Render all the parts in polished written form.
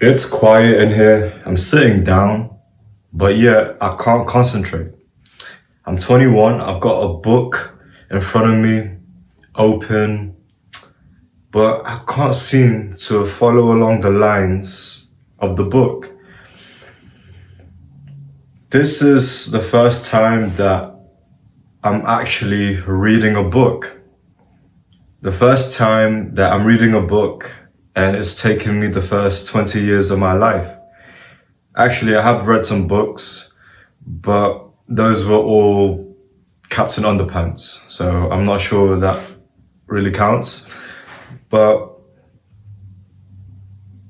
It's quiet in here. I'm sitting down, but yeah, I can't concentrate. I'm 21. I've got a book in front of me, open, but I can't seem to follow along the lines of the book. This is the first time that I'm actually reading a book. The first time that I'm reading a book, and it's taken me the first 20 years of my life. Actually, I have read some books, but those were all Captain Underpants, so I'm not sure that really counts. But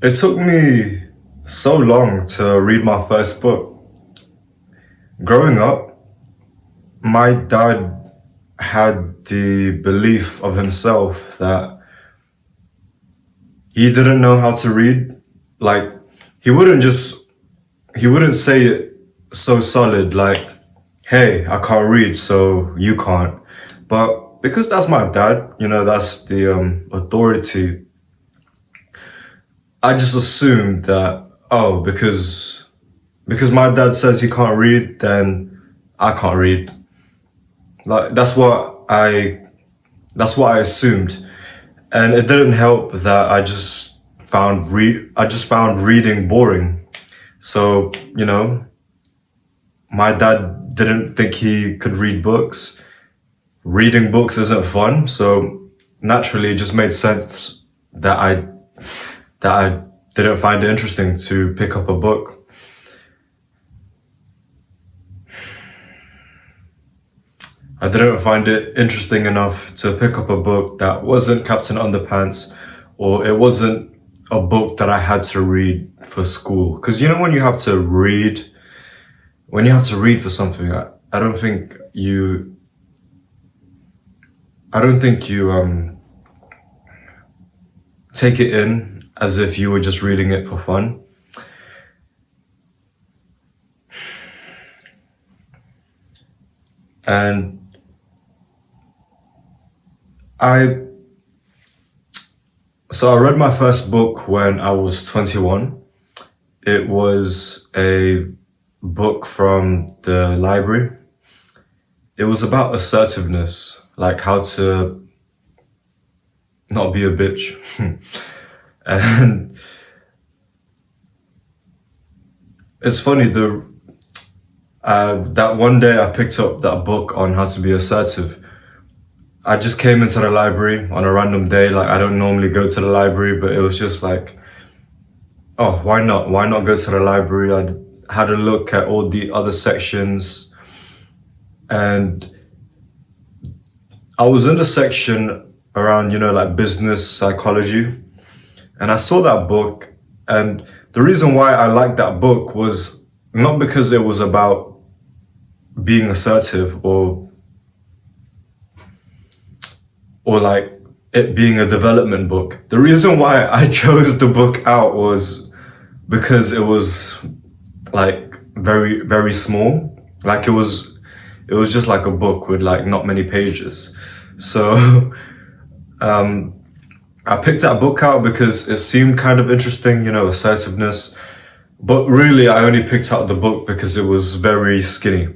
it took me so long to read my first book. Growing up, my dad had the belief of himself that he didn't know how to read. Like, he wouldn't say it so solid, like, hey, I can't read, so you can't. But because that's my dad, that's the authority, I just assumed that, oh, because my dad says he can't read, then I can't read. Like, that's what I assumed. And it didn't help that I just found reading boring. So, my dad didn't think he could read books. Reading books isn't fun, so naturally it just made sense that I didn't find it interesting to pick up a book. I didn't find it interesting enough to pick up a book that wasn't Captain Underpants, or it wasn't a book that I had to read for school. Because when you have to read for something, I don't think you take it in as if you were just reading it for fun. And I read my first book when I was 21. It was a book from the library. It was about assertiveness, like how to not be a bitch. And it's funny, that one day I picked up that book on how to be assertive. I just came into the library on a random day. Like, I don't normally go to the library, but it was just like, oh, why not? Why not go to the library? I had a look at all the other sections, and I was in the section around, like business psychology, and I saw that book. And the reason why I liked that book was not because it was about being assertive or like it being a development book. The reason why I chose the book out was because it was like very, very small. Like, it was just like a book with like not many pages. So I picked that book out because it seemed kind of interesting, assertiveness. But really, I only picked out the book because it was very skinny.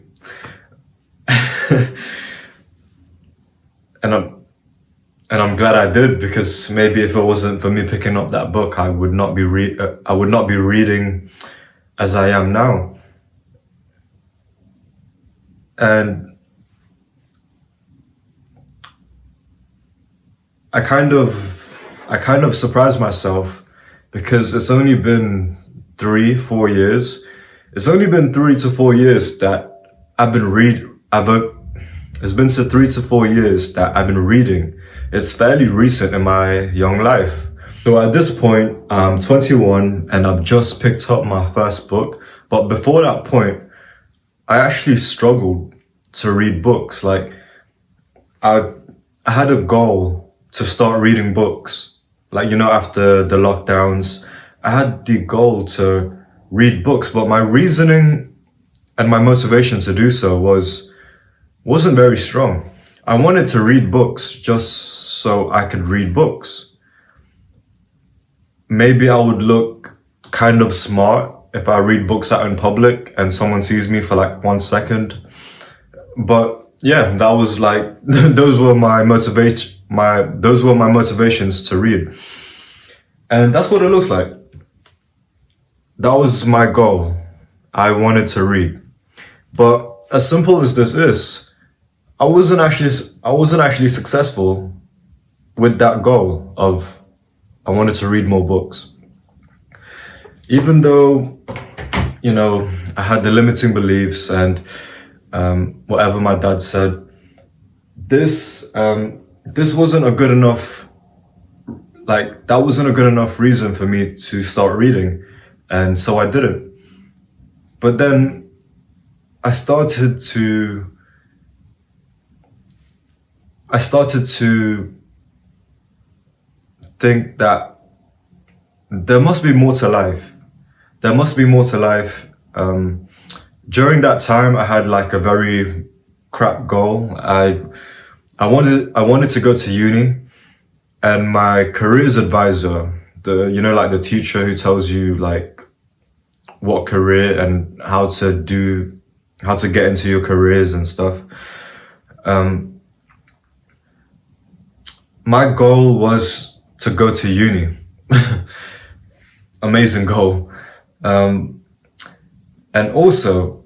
And I'm glad I did, because maybe if it wasn't for me picking up that book, I would not be reading as I am now. And I kind of surprised myself, because it's only been 3-4 years. It's only been 3 to 4 years that I've been It's been 3 to 4 years that I've been reading. It's fairly recent in my young life. So at this point, I'm 21 and I've just picked up my first book. But before that point, I actually struggled to read books. Like, I had a goal to start reading books. Like, after the lockdowns, I had the goal to read books, but my reasoning and my motivation to do so wasn't very strong. I wanted to read books just so I could read books. Maybe I would look kind of smart if I read books out in public and someone sees me for like 1 second. But yeah, that was like those were my motivations to read. And that's what it looks like. That was my goal. I wanted to read. But as simple as this is, I wasn't actually successful with that goal of I wanted to read more books. Even though, I had the limiting beliefs and whatever my dad said, this wasn't a good enough, that wasn't a good enough reason for me to start reading. And so I didn't. But then I started to think that there must be more to life. There must be more to life. During that time, I had like a very crap goal. I wanted to go to uni, and my careers advisor, the teacher who tells you like what career and how to get into your careers and stuff. My goal was to go to uni. Amazing goal. And also,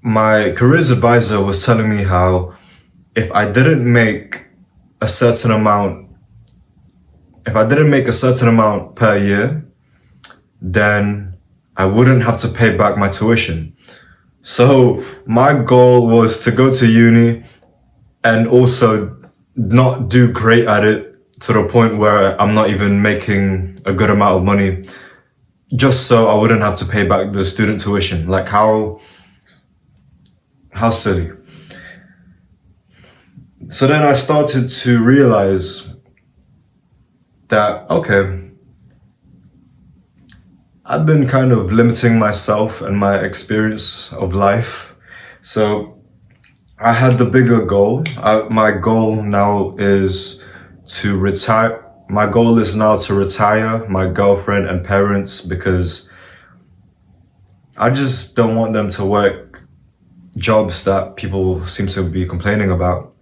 my careers advisor was telling me how if I didn't make a certain amount per year, then I wouldn't have to pay back my tuition. So my goal was to go to uni and also not do great at it to the point where I'm not even making a good amount of money, just so I wouldn't have to pay back the student tuition. Like how silly. So then I started to realize that, okay, I've been kind of limiting myself and my experience of life. So I had the bigger goal. My goal now is to retire. My goal is now to retire my girlfriend and parents, because I just don't want them to work jobs that people seem to be complaining about.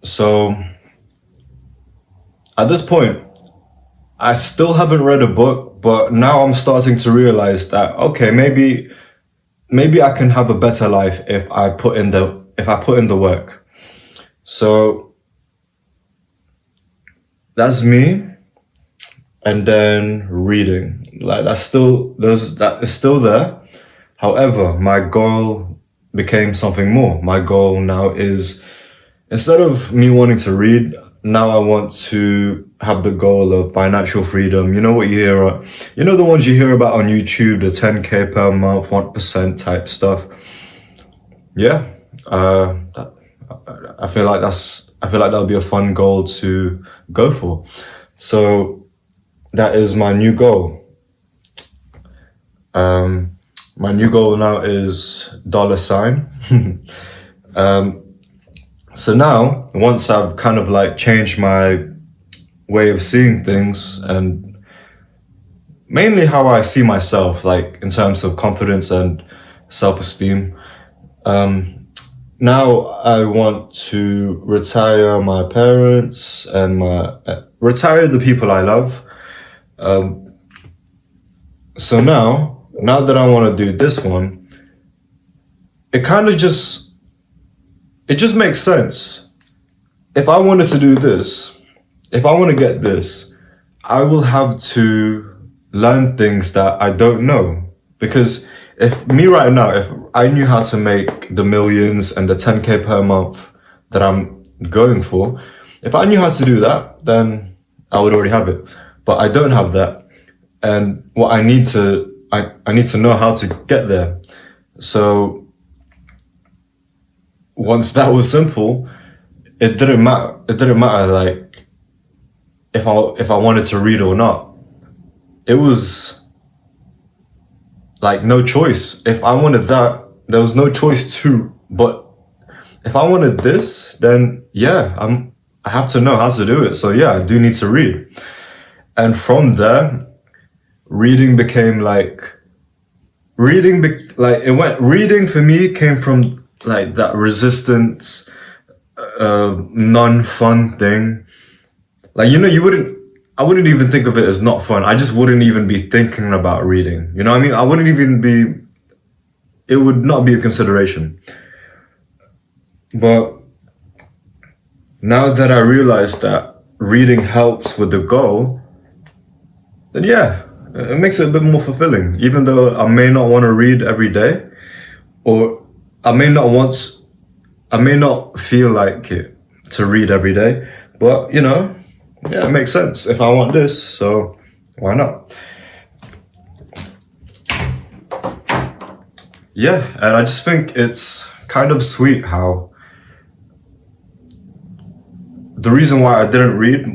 So at this point, I still haven't read a book, but now I'm starting to realize that, okay, maybe I can have a better life if I put in the work. So that's me. And then reading, that is still there. However, my goal became something more. My goal now is, instead of me wanting to read, now I want to have the goal of financial freedom. You know what you hear, the ones you hear about on YouTube, the 10K per month, 1% type stuff. Yeah, I feel like that'll be a fun goal to go for. So that is my new goal. My new goal now is $. So now, once I've kind of like changed my way of seeing things, and mainly how I see myself, like in terms of confidence and self-esteem, now I want to retire my parents and retire the people I love. So now that I want to do this one, it just makes sense. If I wanted to do this, if I want to get this, I will have to learn things that I don't know. Because if I knew how to make the millions and the 10K per month that I'm going for, if I knew how to do that, then I would already have it. But I don't have that. And what I need to know how to get there. So once that was simple, it didn't matter like if I wanted to read or not. It was like no choice. If I wanted that, there was no choice too. But if I wanted this, then yeah, I have to know how to do it. So yeah, I do need to read. And from there, reading became like reading for me came from like that resistance, non-fun thing. Like, I wouldn't even think of it as not fun. I just wouldn't even be thinking about reading. You know what I mean? It would not be a consideration. But now that I realize that reading helps with the goal, then yeah, it makes it a bit more fulfilling. Even though I may not want to read every day, or I may not feel like it to read every day, but yeah, it makes sense. If I want this, so why not? Yeah, and I just think it's kind of sweet how the reason why I didn't read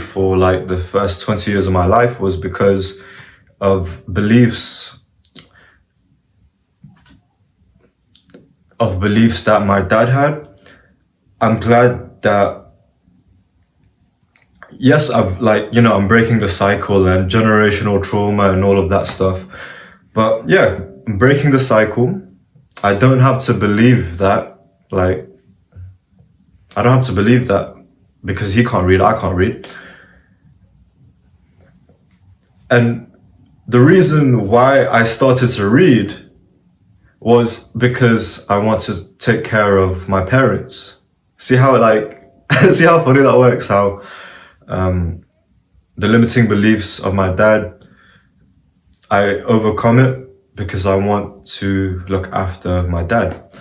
for like the first 20 years of my life was because of beliefs that my dad had. I'm glad that, yes, I'm breaking the cycle and generational trauma and all of that stuff. But yeah, I'm breaking the cycle. I don't have to believe that, I don't have to believe that because he can't read, I can't read. And the reason why I started to read was because I want to take care of my parents. See how see how funny that works, how the limiting beliefs of my dad, I overcome it because I want to look after my dad.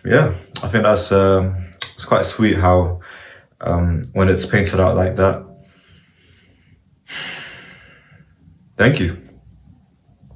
Yeah, I think that's it's quite sweet how when it's painted out like that. Thank you.